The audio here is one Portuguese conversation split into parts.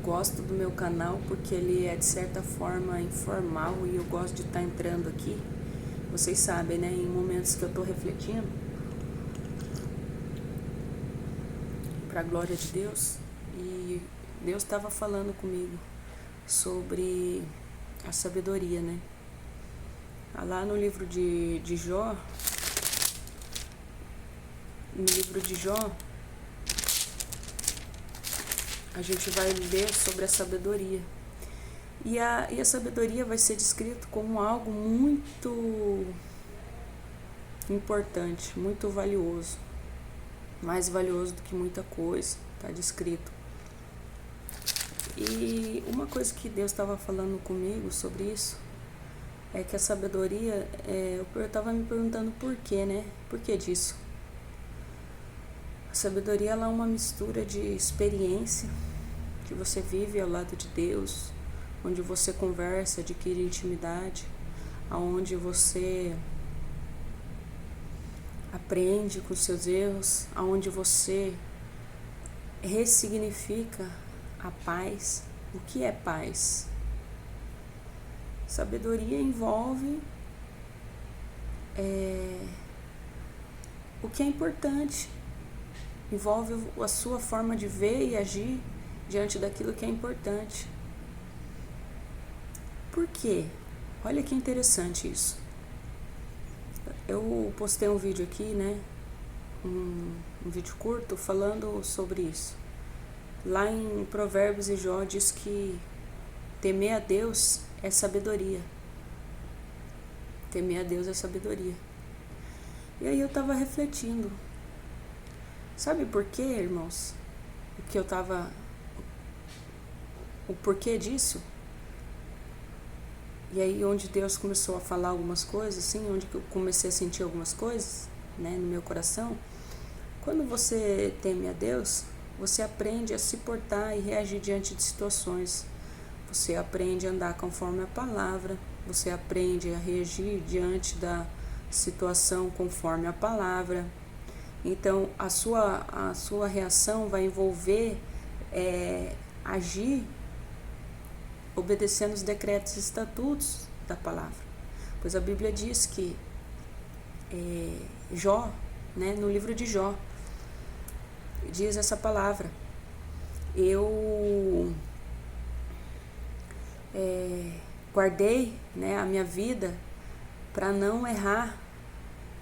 gosto do meu canal porque ele é de certa forma informal e eu gosto de estar entrando aqui. Vocês sabem, né? Em momentos que eu tô refletindo para a glória de Deus, e Deus estava falando comigo sobre a sabedoria, né? Lá no livro de Jó, a gente vai ler sobre a sabedoria. E a sabedoria vai ser descrito como algo muito importante, muito valioso. Mais valioso do que muita coisa, está descrito. E uma coisa que Deus estava falando comigo sobre isso é que a sabedoria, eu estava me perguntando por quê, né? Por que disso? A sabedoria ela é uma mistura de experiência que você vive ao lado de Deus, onde você conversa, adquire intimidade, aonde você aprende com seus erros, aonde você ressignifica a paz. O que é paz? Sabedoria envolve o que é importante, envolve a sua forma de ver e agir diante daquilo que é importante. Por quê? Olha que interessante isso. Eu postei um vídeo aqui, né? Um vídeo curto falando sobre isso. Lá em Provérbios e Jó diz que temer a Deus é sabedoria. Temer a Deus é sabedoria. E aí eu estava refletindo. Sabe por quê, irmãos? O porquê disso? E aí onde Deus começou a falar algumas coisas, assim, onde eu comecei a sentir algumas coisas, né, no meu coração. Quando você teme a Deus, você aprende a se portar e reagir diante de situações. Você aprende a andar conforme a palavra, você aprende a reagir diante da situação conforme a palavra. Então, a sua reação vai envolver agir obedecendo os decretos e estatutos da palavra. Pois a Bíblia diz que Jó, né, no livro de Jó, diz essa palavra: eu guardei, né, a minha vida para não errar,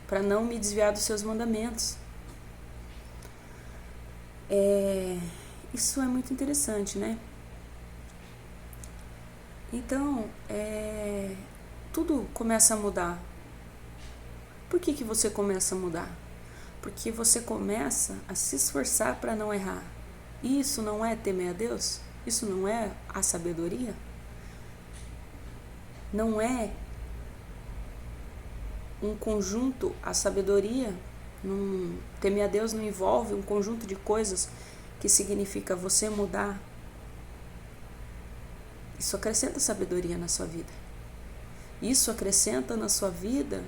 para não me desviar dos seus mandamentos. Isso é muito interessante, né? Então, tudo começa a mudar. Por que você começa a mudar? Porque você começa a se esforçar para não errar. E isso não é temer a Deus? Isso não é a sabedoria? Não é um conjunto, a sabedoria, temer a Deus não envolve um conjunto de coisas que significa você mudar. Isso acrescenta sabedoria na sua vida. Isso acrescenta na sua vida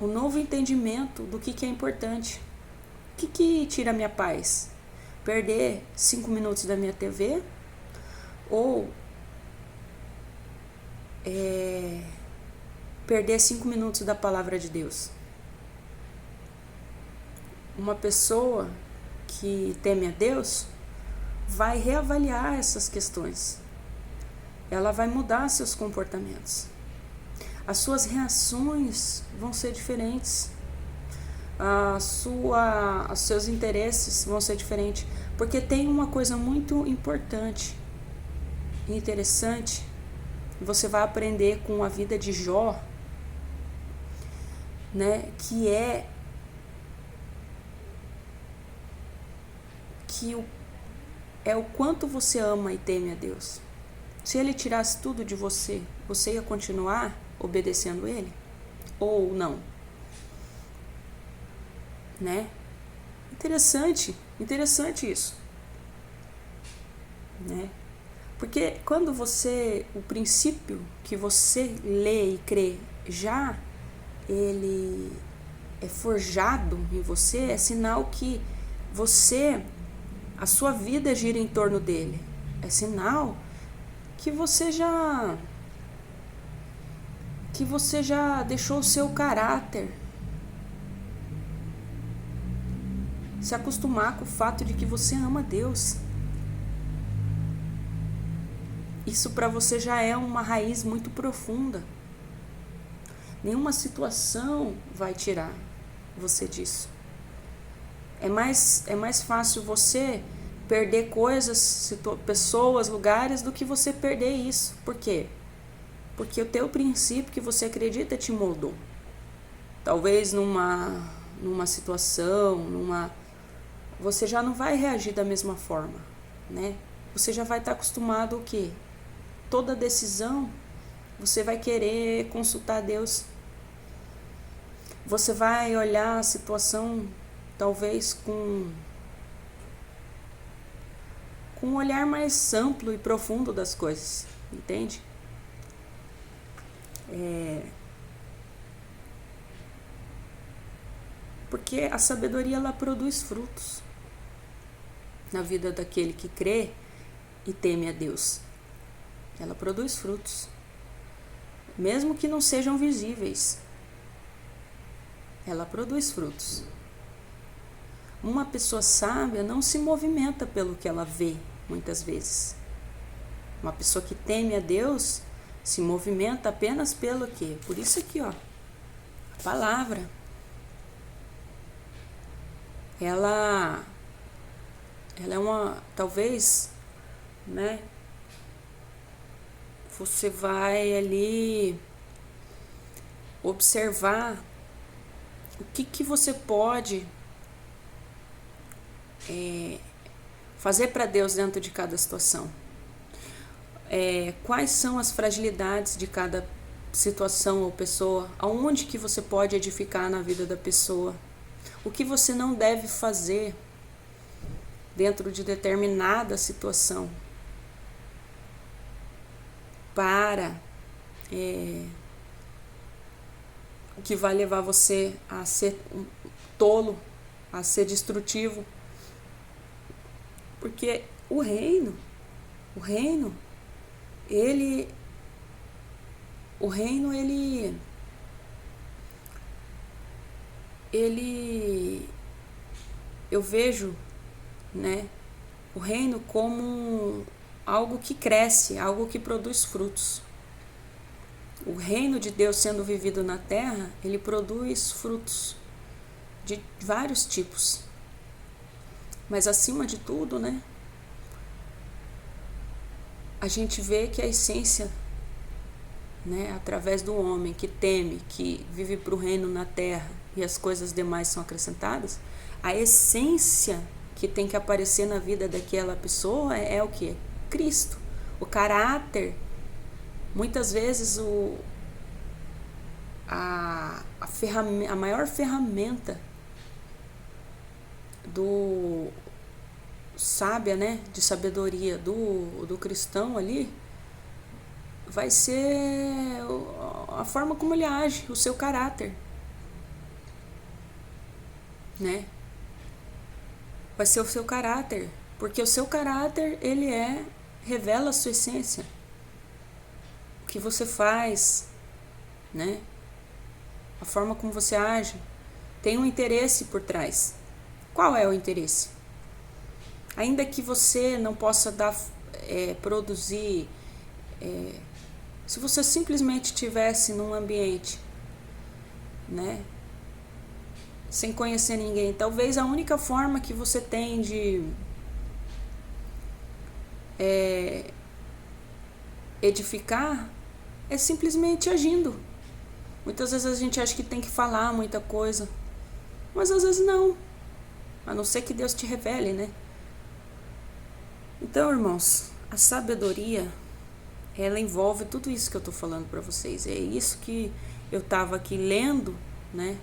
um novo entendimento do que é importante. O que tira a minha paz? Perder 5 minutos da minha TV? Ou perder 5 minutos da palavra de Deus? Uma pessoa que teme a Deus vai reavaliar essas questões. Ela vai mudar seus comportamentos. As suas reações vão ser diferentes. Os seus interesses vão ser diferentes. Porque tem uma coisa muito importante e interessante. Você vai aprender com a vida de Jó, né, que é o quanto você ama e teme a Deus. Se ele tirasse tudo de você, você ia continuar obedecendo ele? Ou não? Né? Interessante isso. Né? Porque quando o princípio que você lê e crê já ele é forjado em você, é sinal que você a sua vida gira em torno dele. É sinal que você já deixou o seu caráter se acostumar com o fato de que você ama Deus. Isso para você já é uma raiz muito profunda. Nenhuma situação vai tirar você disso. É mais fácil você perder coisas, pessoas, lugares, do que você perder isso. Por quê? Porque o teu princípio que você acredita te moldou. Talvez numa situação, você já não vai reagir da mesma forma, né? Você já vai estar acostumado o quê? Toda decisão, você vai querer consultar Deus. Você vai olhar a situação, talvez com um olhar mais amplo e profundo das coisas, entende? Porque a sabedoria, ela produz frutos na vida daquele que crê e teme a Deus. Ela produz frutos, mesmo que não sejam visíveis. Ela produz frutos. Uma pessoa sábia não se movimenta pelo que ela vê, muitas vezes. Uma pessoa que teme a Deus se movimenta apenas pelo quê? Por isso aqui, ó, a palavra. Ela é uma, talvez, né? Você vai ali observar o que você pode fazer para Deus dentro de cada situação. Quais são as fragilidades de cada situação ou pessoa, aonde que você pode edificar na vida da pessoa, o que você não deve fazer dentro de determinada situação para o que vai levar você a ser um tolo, a ser destrutivo. Porque o reino, eu vejo, né, o reino como algo que cresce, algo que produz frutos. O reino de Deus sendo vivido na terra, ele produz frutos de vários tipos. Mas acima de tudo, né, a gente vê que a essência, né, através do homem que teme, que vive para o reino na terra e as coisas demais são acrescentadas, a essência que tem que aparecer na vida daquela pessoa é o que? Cristo. O caráter, muitas vezes a maior ferramenta do sábia, né, de sabedoria do cristão ali, vai ser a forma como ele age, o seu caráter, né? Vai ser o seu caráter, porque o seu caráter, ele revela a sua essência, o que você faz, né? A forma como você age tem um interesse por trás. Qual é o interesse? Ainda que você não possa produzir, se você simplesmente estivesse num ambiente, né, sem conhecer ninguém, talvez a única forma que você tem de edificar é simplesmente agindo. Muitas vezes a gente acha que tem que falar muita coisa, mas às vezes não, a não ser que Deus te revele, né? Então, irmãos, a sabedoria, ela envolve tudo isso que eu tô falando para vocês. É isso que eu tava aqui lendo, né?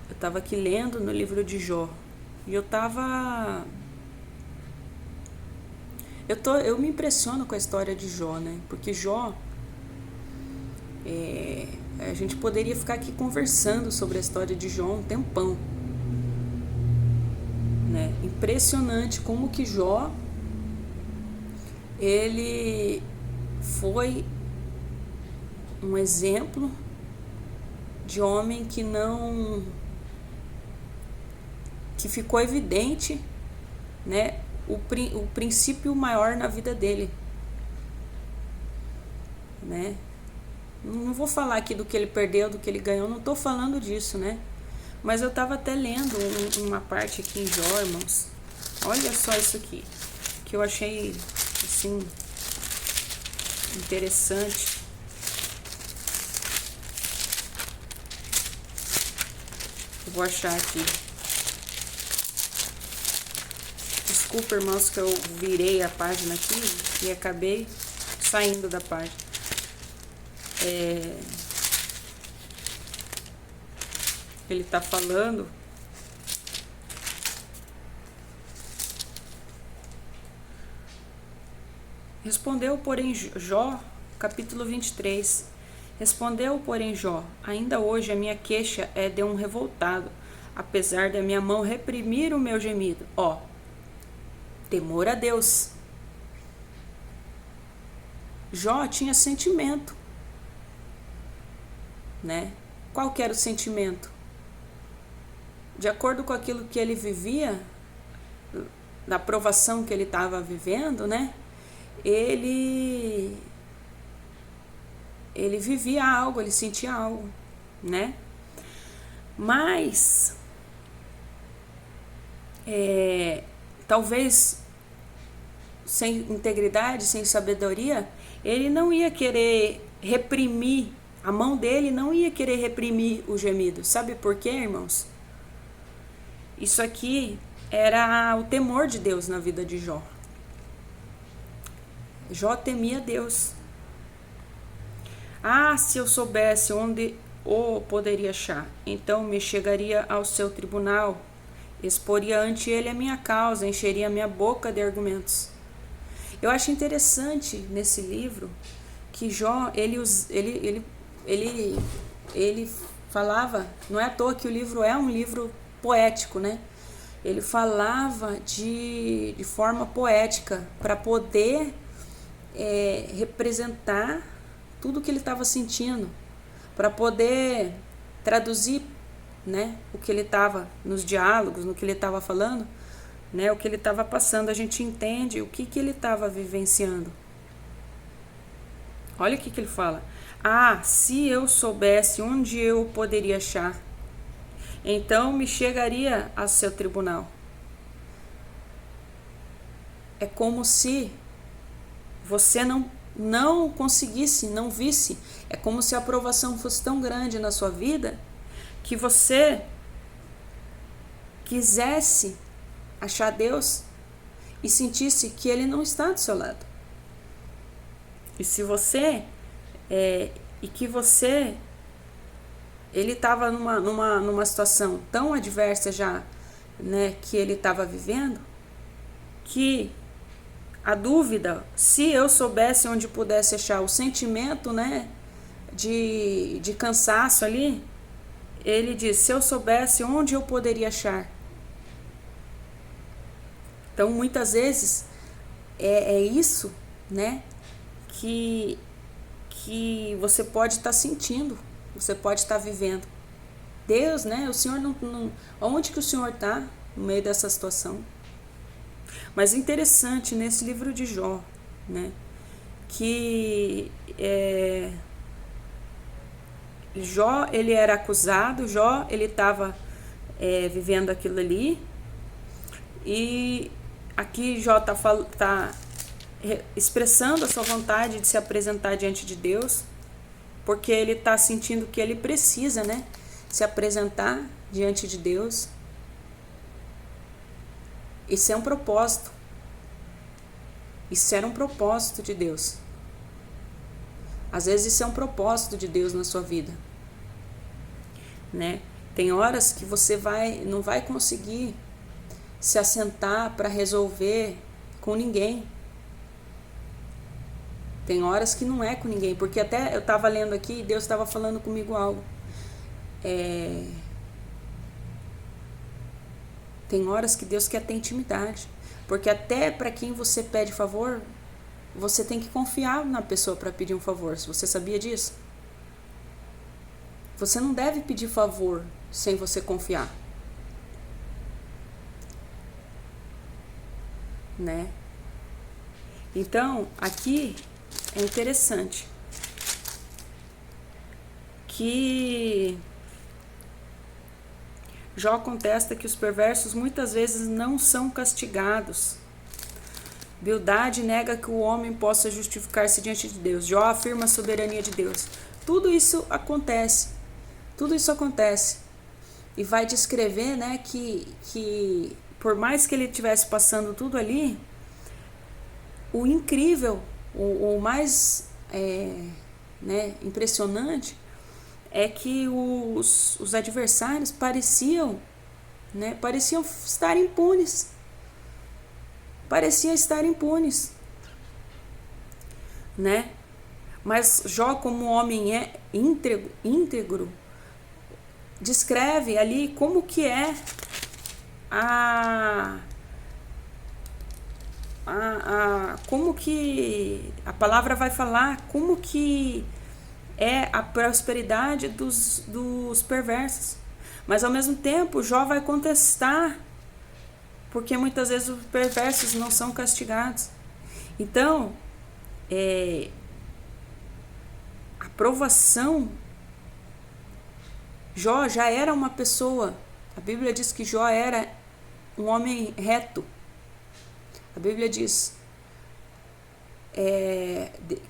Eu tava aqui lendo no livro de Jó. E eu me impressiono com a história de Jó, né? Porque Jó, a gente poderia ficar aqui conversando sobre a história de Jó um tempão. né? Impressionante como que Jó, ele foi um exemplo de homem que ficou evidente, né, o princípio maior na vida dele, né? Não vou falar aqui do que ele perdeu, do que ele ganhou, não estou falando disso, né? Mas eu estava até lendo uma parte aqui em Jó, irmãos. Olha só isso aqui, que eu achei, assim, interessante. Eu vou achar aqui. Desculpa, irmãos, que eu virei a página aqui e acabei saindo da página. Ele está falando respondeu, porém, Jó, capítulo 23. Respondeu, porém, Jó: ainda hoje a minha queixa é de um revoltado, apesar da minha mão reprimir o meu gemido. Temor a Deus. Jó tinha sentimento, né? Qual que era o sentimento? De acordo com aquilo que ele vivia, da provação que ele estava vivendo, né? Ele vivia algo, ele sentia algo, né? Mas talvez sem integridade, sem sabedoria, ele não ia querer reprimir, a mão dele não ia querer reprimir o gemido. Sabe por quê, irmãos? Isso aqui era o temor de Deus na vida de Jó. Jó temia Deus. Se eu soubesse onde o poderia achar, então me chegaria ao seu tribunal, exporia ante ele a minha causa, encheria a minha boca de argumentos. Eu acho interessante nesse livro que Jó, ele falava, não é à toa que o livro é um livro poético, né? Ele falava de forma poética para poder representar tudo que ele estava sentindo, para poder traduzir, né, o que ele estava nos diálogos, no que ele estava falando, né, o que ele estava passando. A gente entende o que ele estava vivenciando. Olha o que ele fala: se eu soubesse onde eu poderia achar, então me chegaria ao seu tribunal. É como se você não conseguisse, não visse. É como se a aprovação fosse tão grande na sua vida que você quisesse achar Deus e sentisse que Ele não está do seu lado. E se você ele estava numa situação tão adversa já, né, que ele estava vivendo, que a dúvida, se eu soubesse onde pudesse achar o sentimento, né, de cansaço ali, ele diz: se eu soubesse onde eu poderia achar. Então, muitas vezes, é isso, né, que você pode estar sentindo, você pode estar vivendo. Deus, né, o Senhor onde que o Senhor está no meio dessa situação? Mas interessante nesse livro de Jó, né, que Jó, ele era acusado, Jó, ele estava vivendo aquilo ali, e aqui Jó está expressando a sua vontade de se apresentar diante de Deus, porque ele está sentindo que ele precisa, né, se apresentar diante de Deus. Isso é um propósito. Isso era um propósito de Deus. Às vezes isso é um propósito de Deus na sua vida, né? Tem horas que você não vai conseguir se assentar para resolver com ninguém. Tem horas que não é com ninguém, porque até eu estava lendo aqui e Deus estava falando comigo algo. Tem horas que Deus quer ter intimidade. Porque até para quem você pede favor, você tem que confiar na pessoa para pedir um favor. Você sabia disso? Você não deve pedir favor sem você confiar. Né? Então, aqui é interessante que Jó contesta que os perversos muitas vezes não são castigados. Bildade nega que o homem possa justificar-se diante de Deus. Jó afirma a soberania de Deus. Tudo isso acontece. E vai descrever, né, que por mais que ele estivesse passando tudo ali, o incrível, o mais impressionante é que os adversários pareciam estar impunes. Né? Mas Jó, como homem íntegro, descreve ali como que é como que a palavra vai falar, como que é a prosperidade dos perversos. Mas ao mesmo tempo, Jó vai contestar, porque muitas vezes os perversos não são castigados. Então, a provação, Jó já era uma pessoa, a Bíblia diz que Jó era um homem reto. A Bíblia diz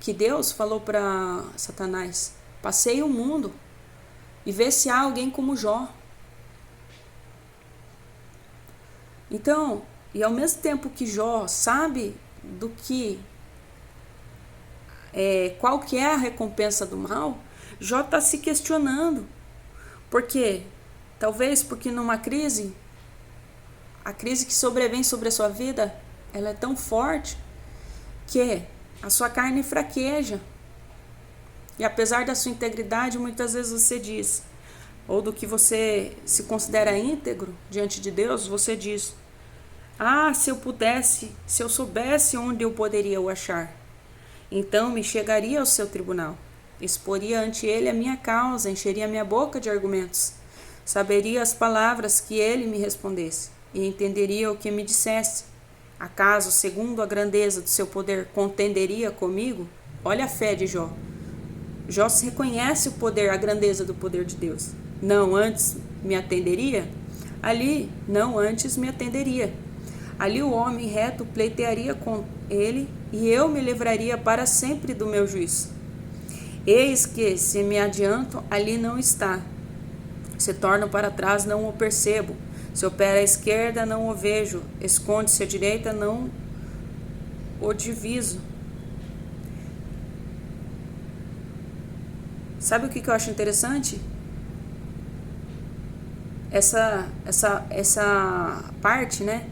que Deus falou para Satanás: passeie o mundo e vê se há alguém como Jó. Então, e ao mesmo tempo que Jó sabe do que qual que é a recompensa do mal, Jó está se questionando. Por quê? Talvez porque numa crise, a crise que sobrevém sobre a sua vida, ela é tão forte que a sua carne fraqueja. E apesar da sua integridade, muitas vezes você diz, ou do que você se considera íntegro diante de Deus, você diz: se eu pudesse, se eu soubesse onde eu poderia o achar, então me chegaria ao seu tribunal, exporia ante ele a minha causa, encheria minha boca de argumentos, saberia as palavras que ele me respondesse, e entenderia o que me dissesse. Acaso, segundo a grandeza do seu poder, contenderia comigo? Olha a fé de Jó. Jó se reconhece o poder, a grandeza do poder de Deus. Não antes me atenderia? Ali, não antes me atenderia. Ali o homem reto pleitearia com ele, e eu me livraria para sempre do meu juízo. Eis que, se me adianto, ali não está. Se torno para trás, não o percebo. Se opera à esquerda, não o vejo. Esconde-se à direita, não o diviso. Sabe o que eu acho interessante? Essa parte, né?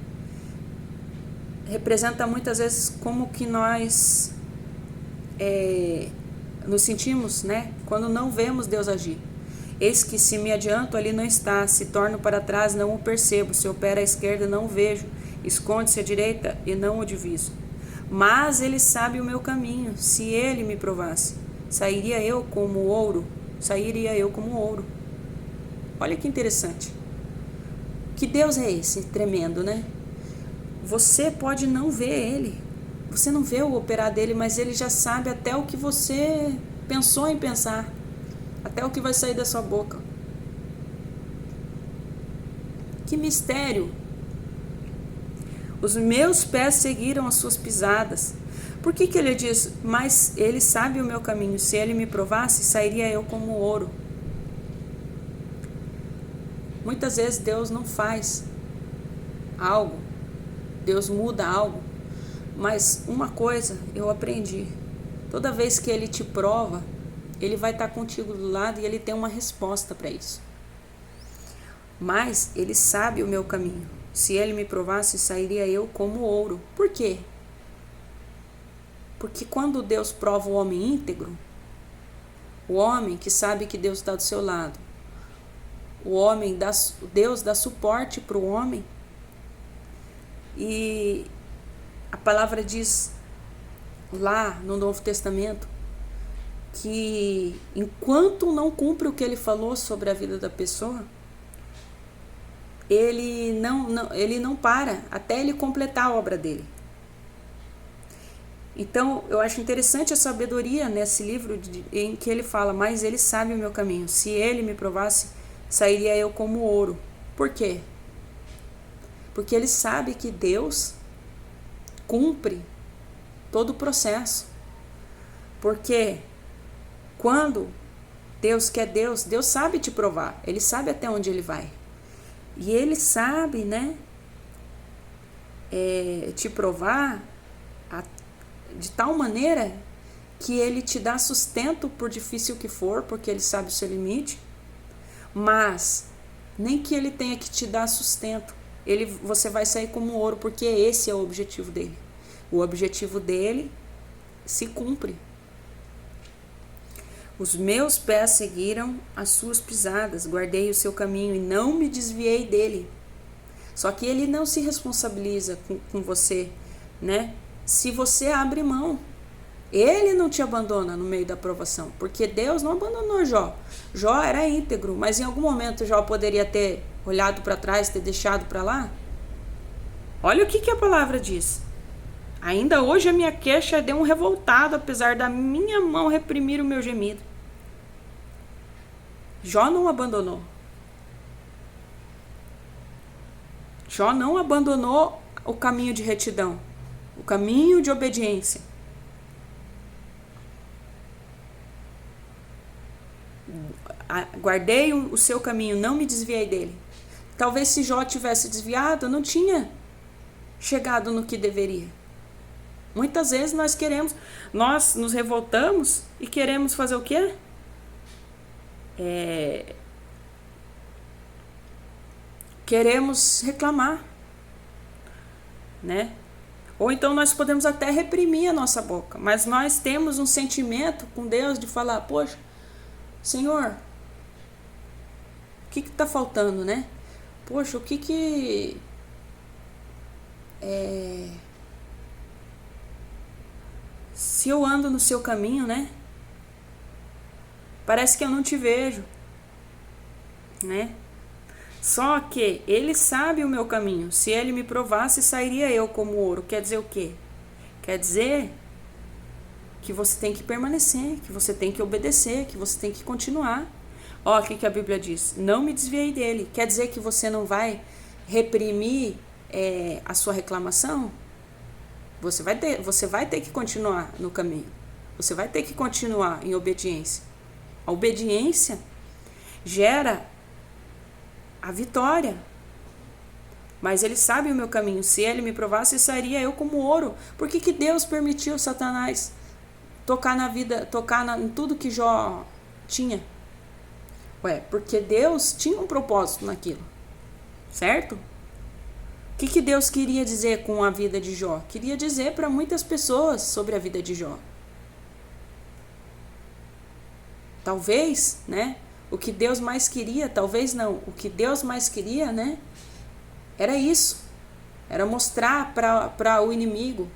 Representa muitas vezes como que nós nos sentimos, né? Quando não vemos Deus agir. Eis que se me adianto, ali não está, se torno para trás, não o percebo, se opera à esquerda, não o vejo, esconde-se à direita e não o diviso. Mas ele sabe o meu caminho, se ele me provasse, sairia eu como ouro. Olha que interessante. Que Deus é esse tremendo, né? Você pode não ver ele, você não vê o operar dele, mas ele já sabe até o que você pensou em pensar, até o que vai sair da sua boca. Que mistério! Os meus pés seguiram as suas pisadas. Por que ele diz, mas ele sabe o meu caminho, se ele me provasse, sairia eu como ouro? Muitas vezes Deus não faz algo, Deus muda algo, mas uma coisa eu aprendi: toda vez que ele te prova, ele vai estar contigo do lado e ele tem uma resposta para isso. Mas ele sabe o meu caminho, se ele me provasse, sairia eu como ouro. Por quê? Porque quando Deus prova o homem íntegro, o homem que sabe que Deus está do seu lado, Deus dá suporte para o homem, E a palavra diz lá no Novo Testamento que enquanto não cumpre o que ele falou sobre a vida da pessoa, ele não para até ele completar a obra dele. Então, eu acho interessante a sabedoria nesse livro em que ele fala, mas ele sabe o meu caminho. Se ele me provasse, sairia eu como ouro. Por quê? Porque ele sabe que Deus cumpre todo o processo. Porque quando Deus quer Deus sabe te provar. Ele sabe até onde ele vai. E ele sabe, né, te provar de tal maneira que ele te dá sustento por difícil que for, porque ele sabe o seu limite, mas nem que ele tenha que te dar sustento, você vai sair como ouro, porque esse é o objetivo dele. O objetivo dele se cumpre. Os meus pés seguiram as suas pisadas, guardei o seu caminho e não me desviei dele. Só que ele não se responsabiliza com você, né? Se você abre mão, ele não te abandona no meio da provação, porque Deus não abandonou Jó. Jó era íntegro, mas em algum momento Jó poderia ter olhado para trás, ter deixado para lá. Olha o que a palavra diz. Ainda hoje a minha queixa deu um revoltado, apesar da minha mão reprimir o meu gemido. Jó não abandonou. Jó não abandonou o caminho de retidão, o caminho de obediência. Guardei o seu caminho, não me desviei dele. Talvez se Jó tivesse desviado, não tinha chegado no que deveria. Muitas vezes nós nos revoltamos e queremos fazer o quê? Queremos reclamar, né? Ou então nós podemos até reprimir a nossa boca, mas nós temos um sentimento com Deus de falar, poxa, Senhor, o que está faltando, né? Poxa, se eu ando no seu caminho, né? Parece que eu não te vejo, né? Só que ele sabe o meu caminho. Se ele me provasse, sairia eu como ouro. Quer dizer o quê? Quer dizer que você tem que permanecer, que você tem que obedecer, que você tem que continuar. Ó, o que a Bíblia diz? Não me desviei dele. Quer dizer que você não vai reprimir a sua reclamação? Você vai ter que continuar no caminho. Você vai ter que continuar em obediência. A obediência gera a vitória. Mas ele sabe o meu caminho. Se ele me provasse, sairia eu como ouro. Por que Deus permitiu Satanás tocar em tudo que Jó tinha? Porque Deus tinha um propósito naquilo. Certo? O que Deus queria dizer com a vida de Jó? Queria dizer para muitas pessoas sobre a vida de Jó. Talvez, né? O que Deus mais queria, talvez não, o que Deus mais queria, né? Era isso. Era mostrar para o inimigo,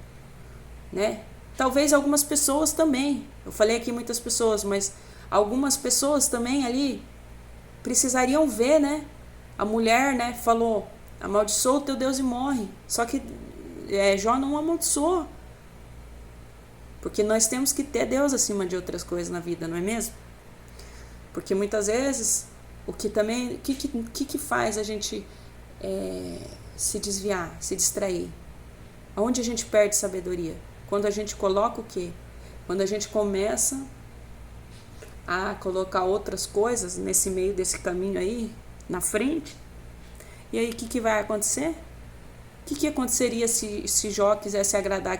né? Talvez algumas pessoas também. Eu falei aqui muitas pessoas, mas algumas pessoas também ali precisariam ver, né? A mulher, né, falou, amaldiçoa o teu Deus e morre. Só que Jó não amaldiçoou. Porque nós temos que ter Deus acima de outras coisas na vida, não é mesmo? Porque muitas vezes, o que faz a gente se desviar, se distrair? Aonde a gente perde sabedoria? Quando a gente coloca o quê? Quando a gente começa a colocar outras coisas nesse meio desse caminho aí, na frente. E aí o que vai acontecer? O que aconteceria se Jó quisesse agradar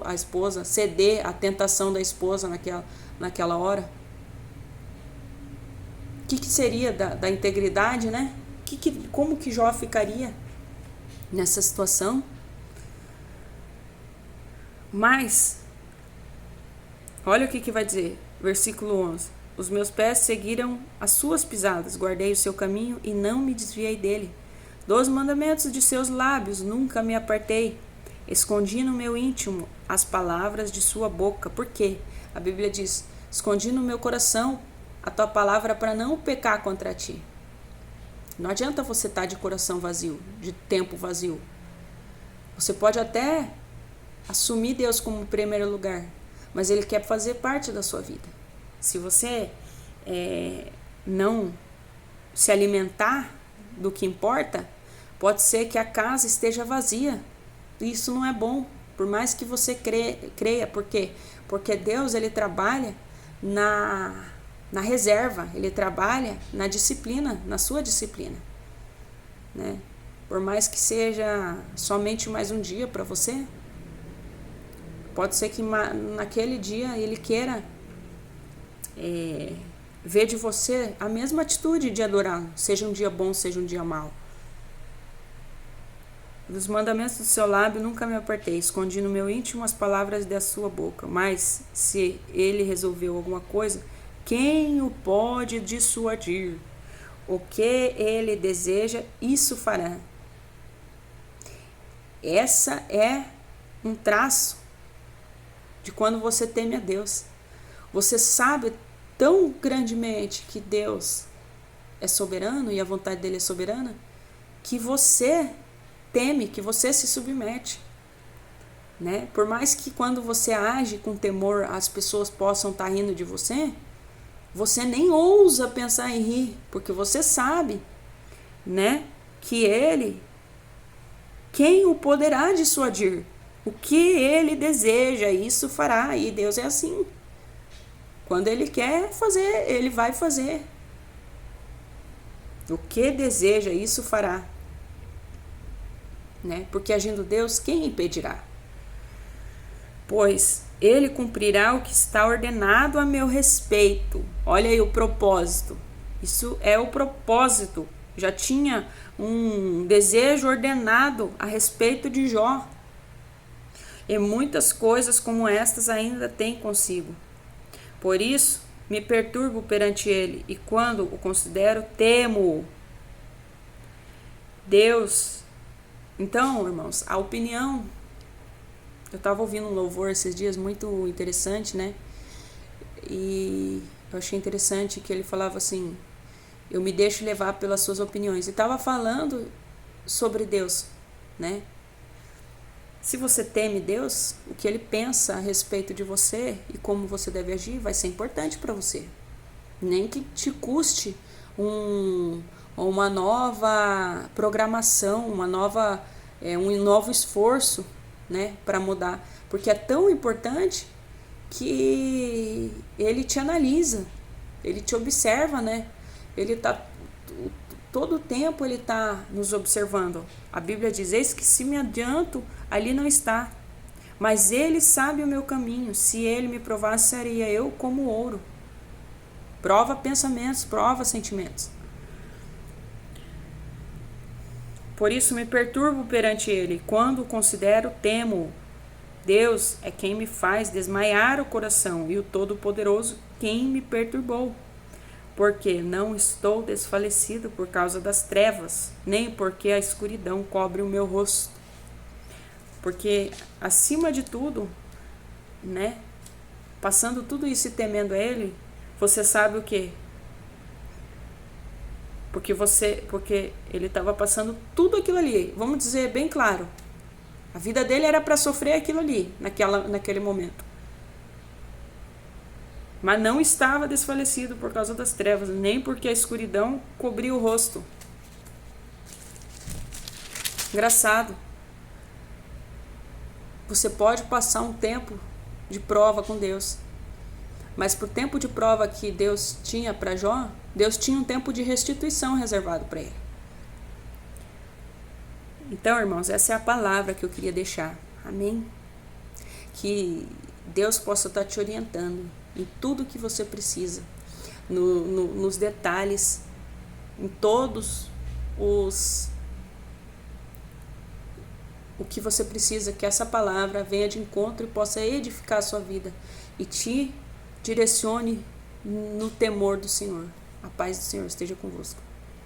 a esposa, ceder à tentação da esposa naquela hora? O que seria da integridade, né? Como que Jó ficaria nessa situação? Mas, olha o que vai dizer, versículo 11. Os meus pés seguiram as suas pisadas, guardei o seu caminho e não me desviei dele. Dos mandamentos de seus lábios nunca me apartei. Escondi no meu íntimo as palavras de sua boca. Por quê? A Bíblia diz: escondi no meu coração a tua palavra para não pecar contra ti. Não adianta você estar de coração vazio, de tempo vazio. Você pode até assumir Deus como primeiro lugar, mas Ele quer fazer parte da sua vida. Se você não se alimentar do que importa, pode ser que a casa esteja vazia. Isso não é bom, por mais que você creia. Por quê? Porque Deus, Ele trabalha na reserva, Ele trabalha na disciplina, na sua disciplina, né? Por mais que seja somente mais um dia para você, pode ser que naquele dia Ele queira ver de você a mesma atitude de adorar, seja um dia bom, seja um dia mau. Dos mandamentos do seu lábio nunca me apartei, escondi no meu íntimo as palavras da sua boca. Mas se Ele resolveu alguma coisa, quem o pode dissuadir? O que Ele deseja, isso fará. Essa é um traço de quando você teme a Deus. Você sabe tão grandemente que Deus é soberano e a vontade dele é soberana, que você teme, que você se submete, né? Por mais que quando você age com temor as pessoas possam estar rindo de você, você nem ousa pensar em rir, porque você sabe, né, que Ele, quem o poderá dissuadir? O que Ele deseja, isso fará. E Deus é assim. Quando Ele quer fazer, Ele vai fazer. O que deseja, isso fará. Né? Porque agindo Deus, quem impedirá? Pois Ele cumprirá o que está ordenado a meu respeito. Olha aí o propósito. Isso é o propósito. Já tinha um desejo ordenado a respeito de Jó. E muitas coisas como estas ainda tem consigo. Por isso, me perturbo perante ele, e quando o considero, temo. Deus. Então, irmãos, a opinião... Eu estava ouvindo um louvor esses dias muito interessante, né? E eu achei interessante que ele falava assim: eu me deixo levar pelas suas opiniões. E estava falando sobre Deus, né? Se você teme Deus, o que Ele pensa a respeito de você e como você deve agir vai ser importante para você. Nem que te custe uma nova programação, um novo esforço, né, para mudar. Porque é tão importante que Ele te analisa, Ele te observa, né? Ele tá todo o tempo, Ele está nos observando. A Bíblia diz: eis que se me adianto, ali não está. Mas Ele sabe o meu caminho. Se Ele me provasse, seria eu como ouro. Prova pensamentos, prova sentimentos. Por isso me perturbo perante Ele. Quando o considero, temo. Deus é quem me faz desmaiar o coração, e o Todo-Poderoso quem me perturbou. Porque não estou desfalecido por causa das trevas, nem porque a escuridão cobre o meu rosto. Porque, acima de tudo, né, passando tudo isso e temendo a Ele, você sabe o quê? Porque Ele estava passando tudo aquilo ali. Vamos dizer bem claro. A vida dele era para sofrer aquilo ali, naquele momento. Mas não estava desfalecido por causa das trevas, nem porque a escuridão cobria o rosto. Engraçado. Você pode passar um tempo de prova com Deus, mas pro tempo de prova que Deus tinha para Jó, Deus tinha um tempo de restituição reservado para ele. Então, irmãos, essa é a palavra que eu queria deixar. Amém? Que Deus possa estar te orientando em tudo que você precisa, nos detalhes, em todos o que você precisa, que essa palavra venha de encontro e possa edificar a sua vida e te direcione no temor do Senhor. A paz do Senhor esteja convosco.